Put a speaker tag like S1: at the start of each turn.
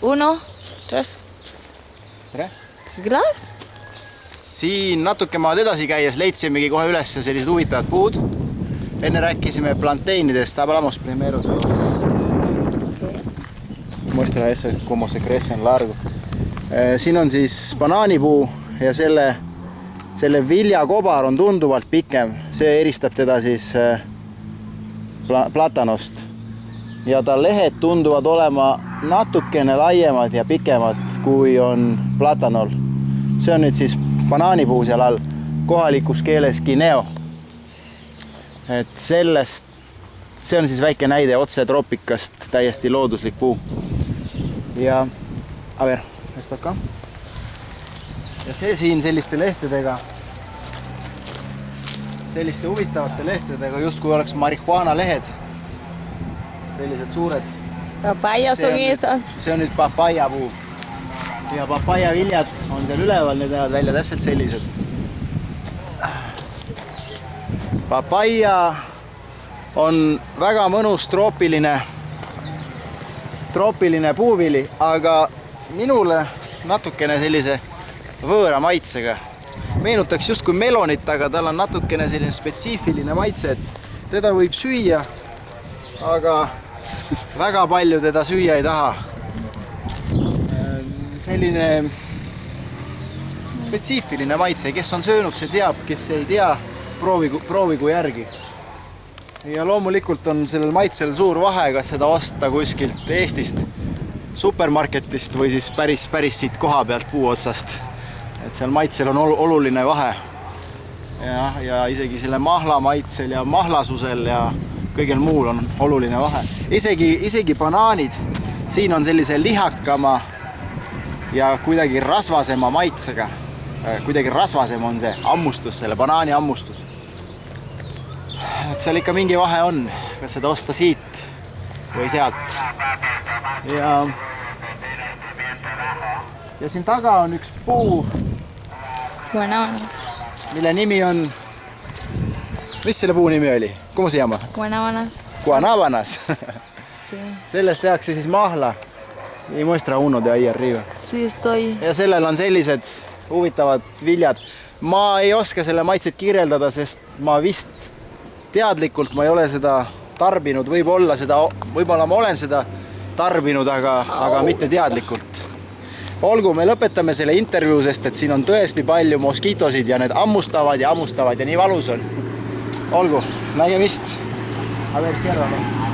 S1: 1, 3.
S2: Tere!
S1: Klaar?
S2: Siin natuke maad edasi käies leidsimegi kohe üles sellised huvitavad puud. Enne rääkisime planteenidest, hablamos primero. Muestra ese como se crecen largo. Siin on siis banaanipuu ja selle viljakobar on tunduvalt pikem. See eristab teda siis platanost. Ja ta lehed tunduvad olema natukene laiemad ja pikemad kui on platanol. See on nüüd siis banaanipuu seal all, kohalikus keeles guineo. Et sellest, see on siis väike näide otse troopikast, täiesti looduslik puu. Ja, a ver, esto acá. Ja see siin selliste lehtedega, selliste huvitavate lehtedega, just kui oleks marihuana lehed, sellised suured.
S1: Papaya son esas.
S2: See on nüüd papaya puu. Ja papaya viljad on seal üleval, need näevad välja täpselt sellised. Papaya on väga mõnus troopiline puuvili, aga minule natukene sellise võõra maitsega. Meenutaks just kui melonit, aga tal on natukene selline spetsiifiline maitse, et teda võib süüa, aga väga palju teda süüa ei taha. Selline spetsiifiline maitse, kes on söönud, see teab, kes ei tea, proovigu järgi. Ja loomulikult on sellel maitsel suur vahe, kas seda osta kuskilt Eestist, supermarketist või siis päris siit koha pealt puu otsast. Et seal maitsel on oluline vahe. Ja isegi selle mahla maitsel ja mahlasusel ja kõigel muul on oluline vahe. Isegi banaanid, siin on sellise lihakama ja kuidagi rasvasema maitsega. Kuidagi rasvasem on see ammustus, selle banaani ammustus. Et seal ikka mingi vahe on, kas seda osta siit või sealt. Ja siin taga on üks puu,
S1: Guanabanas.
S2: mille nimi on... Mis selle puu nimi oli? Como se llama?
S1: Guanabanas.
S2: Guanabanas.
S1: Sí.
S2: Sellest tehakse siis mahla. Y muestra uno de ahí arriba.
S1: Sí, estoy.
S2: Ja sellel on sellised huvitavad viljad. Ma ei oska selle maitset kirjeldada, sest ma vist teadlikult ma ei ole seda tarbinud. Võib-olla ma olen seda tarbinud, aga mitte teadlikult. Olgu, me lõpetame selle intervjuu, sest et siin on tõesti palju moskiitosid ja need ammustavad ja nii valus on. Olgu, nägemist. A ver, cierrame.